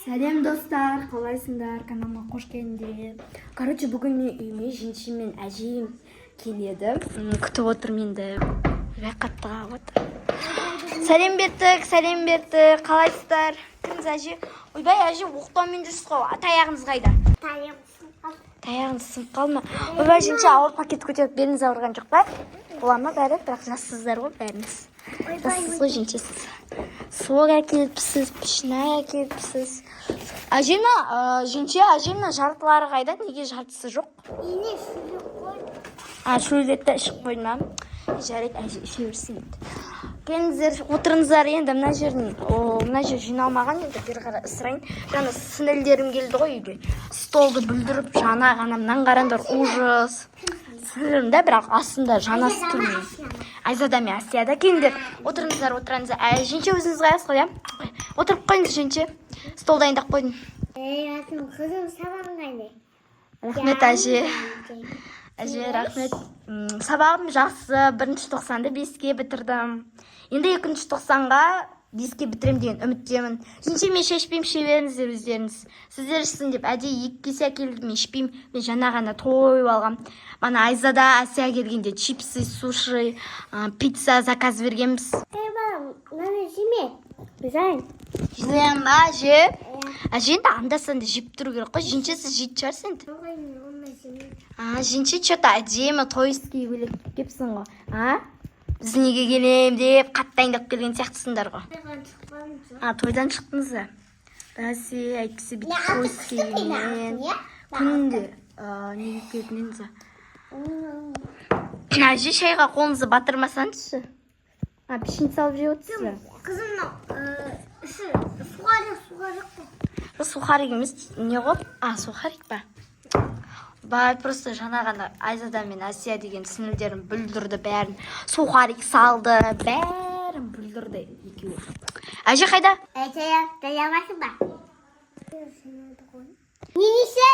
Сәлем достар, қалайсыңдар? Каналыма қош келдіңдер. Короче, бүгін үйіме жеңшем мен әжем келеді. Күтіп отырмын енді. Қатты отыр. Сәлем бердік. Қалайсыздар? Кіміз әже? Ойбай, әже оқтаумен жүрсіз ғой. Таяғыңыз қайда? Таяғыңыз сынып қалды ма? Ойбай, жеңше ауыр пакет көтеріп беріңіз, ауырған жоқ па? Бола ма бәрі? Бірақ жассыздар ғой бәріңіз. Жассыз ғой жеңшесіз. Суық әкеліпсіз, пішінай әкеліпсіз. Әжемнің жартылары қайда? Неге жартысы жоқ? Шөлдетті ішіп қойды ма? Жарайды, әже іше берсін енді. Келіңіздер, отырыңыздар енді мына жер жиналмаған енді бері қарай ысырайын. Жаңа сіңілдерім келді ғой үйге. Столды бүлдіріп, жана ғанамнан қарандар ужас. Сіңілімді, бірақ астында жанасы келмейді. Айзада мен Асияда келіңдер. Отырыңыздар. Жеңше өзіңіз қаясыз ғой, иә? Отырып қойыңыз, жеңше. Стол дайындап қойдым. Қызым сабағың қайда? Рахмет, әже. Әже, рахмет. Сабағым жақсы. 1-ші тоқсанды 5-ке бітірдім. Енді 2-ші тоқсанға 5-ке бітірем деген үміттемін. Жеңше, мен шешпеймін, іше беріңіздер өздеріңіз. Сіздер ішсін деп әдейі 2 кесе әкелдім, мен ішпеймін. Мен жаңа ғана тойып алғам. Мана Айзада, Асия келгенде чипсы, суши, пицца заказ бергенбіз. Балам, мына жеме. Жайын. Жеймін ба, әже? Әже енді анда-санда жеп тұру керек қой. Жеңше, сіз жейт шығарсыз енді. Жеңше, что-то әдемі тойский көйлек кепсің ғой. Біз неге келем деп қатты дайындап келген сияқтысыңдар ғой. Тойдан шықтыңыз ба? Бәсе, әйткісі бүйтіп тойский келген. Күнде неге келдіңіз ба? Әже, шайға қолыңызды батырмасаңызшы. Пішін салып жеп отырсыз ба? Қызымның сухарик па? Сухарик емес, не ғой? Сухарик па? Просто жаңа ғана Айзада мен Асия деген сіңілдерім бүлдірді бәрін. Сухарик салды, бәрін бүлдірді екеуі. Әже қайда? Таямасың ба? Ненесі?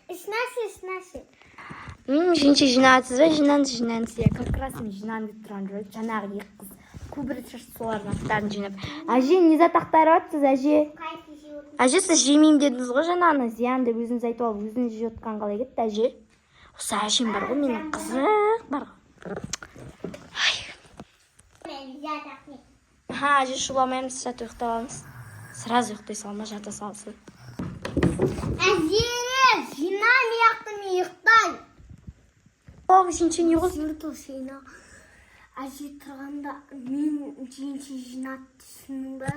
Ішнасы. Жеңше жинадыңыз ба? Жинаңыз. Я как раз мен жинам деп тұрған жоқ. Жаңағы екі қыз көбірек шашты солардың аттарын жинап. Әже, не затақтар атсыз, әже? Әже, сіз жемеймін дедіңіз ғой жаңағыны, зиян деп өзіңіз айтып алып, өзіңіз жей отқан қалай кетті, әже? Осы әжем бар ғой, менің қызық бар ғой. Әже, шуламаймыз, жат ұйықтап алыңыз. Сразу ұйықтай салма, жата салсын. Әже, жина мияқты мен ұйықтай. Жеңше не ғой? Әже тұрғанда мен жеңше жинат түсінің ба?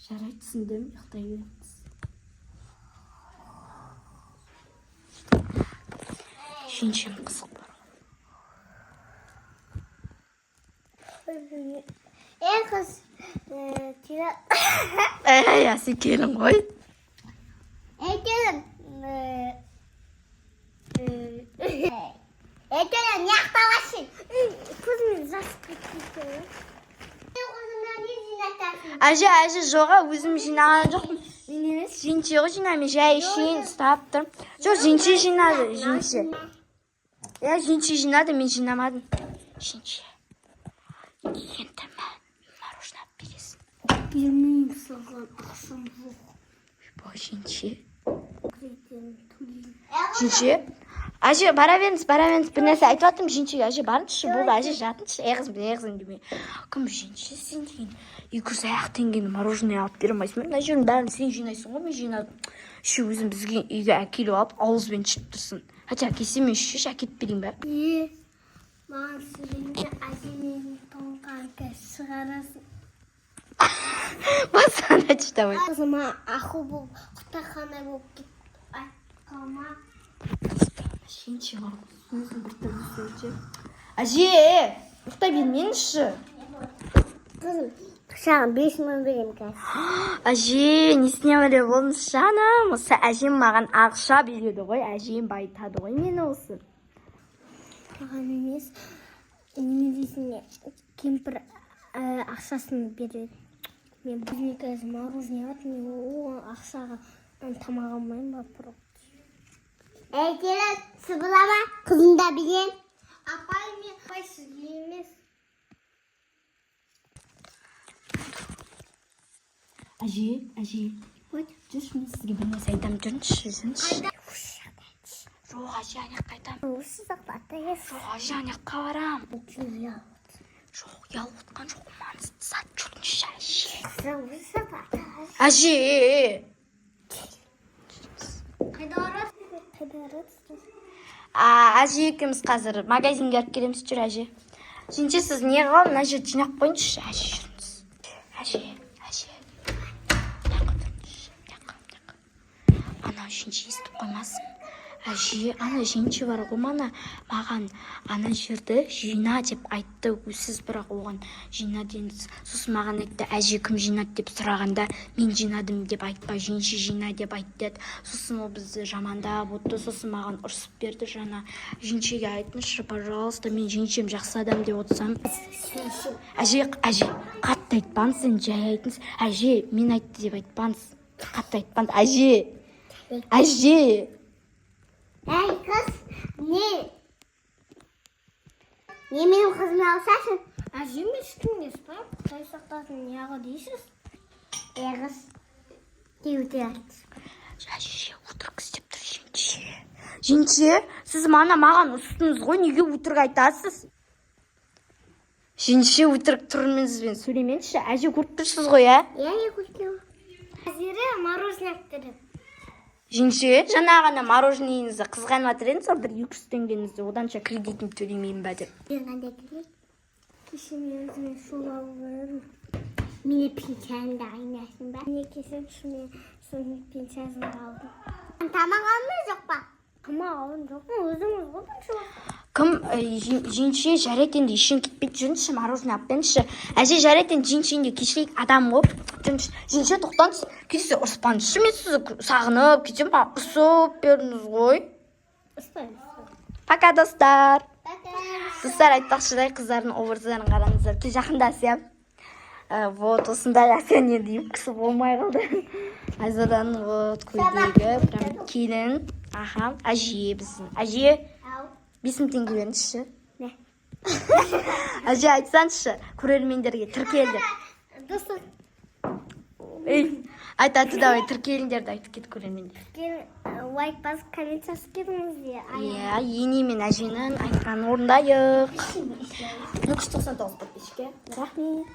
Жарайды, түсіндім, ұйықтай береміз. Жеңшем қызық бар. Қыз, Сен келін ғой. Келін, яқталасын. Көзімен жасып кетті. Әже, жоға, өзім жинаған жоқпын. Мен емес, жеңше ғой жинаймын, жай ішейін, ұстап тұрм. Жоқ, жеңше жинады, жеңше. Жеңше жинады, мен жинамадым. Жеңше, енді мороженое алып бересің. Бермеймін саған, ақшам жоқ. Жеңше. Жеңше. Әже, бара беріңіз, бір нәрсе айтып аттым жеңшеге. Әже, барыншы, болды, әже, жатыншы, әғізін демей. Кім жеңше сен деген 200 аяқ теңгені мороженое алып бере алмайсың. Мен әженің бәрін сен жинайсың ғой, мен жинадым. Үші өзім бізге үйге әкеліп алып, ауызбен ішіп тұрсын. Хотя әкелсе мен үшеш әкетіп берейін бә. Маған сөйлейінде әженің тоңқанқа шығарасың. Басқан әчіта бай. Қызыма ақыл болып, құтаққандай болып кетіп айтқалма. Жеңше бар, өзім бір түрлі сөйлейші. Әже, ұқтай бермеңізші. Қызым, саған 5000 берем қазір. Әже, несіне өле болыңыз жаным? Осы әжем маған ақша береді ғой, әжем байтады ғой мені осы. Маған емес, неме дейсің, кемпір ақшасын береді. Мен бізіне қазір мороженое алып, мен оған ақшаға тамақ алмайын ба, бірақ. Келін, сыбылама, қызында білген. Апай, мен сізге емес. Әже, жүрші, мен сізге бір нәрсе айтамын, жүріңізші. Жоқ, әже, ана жаққа айтамын. Осы жақта ес. Жоқ, әже, ана жаққа барам. Ұялып. Жоқ, ұялып отқан жоқ, маңызды зат, жүріңізші, әже. Осы жақта. Әже! Қайда барасыз? Қайда барасыз? Әже екеуміз қазір магазинге барып келеміз, жүр, әже. Жеңше, сіз не қылып, мына жерді жинап қойыңызшы, әже, жүріңіз. Әже. Ана жеңше естіп қоймасын. Әже, ана жеңше бар ғой, маған ана жерді жина деп айтты. Сіз бірақ оған жина деңіз. Сосын маған айтты, әже кім жинады деп сұрағанда, мен жинадым деп айтпа, жеңше жина деп айтты. Сосын ол бізді жамандап отты. Сосын маған ұрсып берді жаңа. Жеңшеге айтыңызшы, пожалуйста, мен жеңшем жақсы адам деп отырсам. Әже, қатты айтпаңыз, сен жай айтыңыз. Әже, мен айтты деп айтпаңыз. Қатты айтпаңыз. Әже. Әй, қыз, не? Не менің қызымды алсасын? Әжем ешкімге спай, Құдай сақтасын, неғо дейсіз? Қыз, деуді артыз. Әже, өтірік істеп тұр, жеңше. Жеңше, сіз маған ұстыңыз ғой, неге өтірік айтасыз? Жеңше, өтірік тұрмыңызбен сөйлеменші. Әже, көріп тұрсыз ғой, ә? Я көрдім. Әзірі мороженое әктерім. Жеңше, жаңа ғана мороженейіңізді қызғанып жатыр едіңіз, бір 200 теңгеңізді оданша кредитін төлемеймін ба деп. Мен қандай кредит? Кеше мен өзіме шулауым. Мені пенсияны айнасын ба? Мен кеше мен соның пенсиясын алдым. Тамақ алмай жоқ па? Тамақ алым жоқ па? Өзіңіз ғой. Кім, жеңше, жарайды енді ешен кетпейді, жүріңізші, мороженое алып беріңізші. Әже, жарайды енді жеңшеңде кешірейік адам ғой. Жеңше, тоқтаңыз, кетсе ұрыспаңызшы, мен сізді сағынып, кетсем ұрсып беріңіз ғой. Пока, достар. Достар, айтпақшыдай қыздардың образдарын қараңыздар. Жақында әсем. Вот, осындай әсем енді кісі болмай қалды. Азадан вот көйлегі, прям келін. Аха, әже біздің. Әже, 5000 теңге беріңізші. Не? Әже, айтсаңызшы, көрермендерге тіркелді. Достар. Айтады, давай, тіркеліңдерді айтып кет көрермендер. Лайк басып, коммент жазып кетіңіз де. Иә, ене мен әженің айтқанын орындайық. 399 подписчики. Рахмет.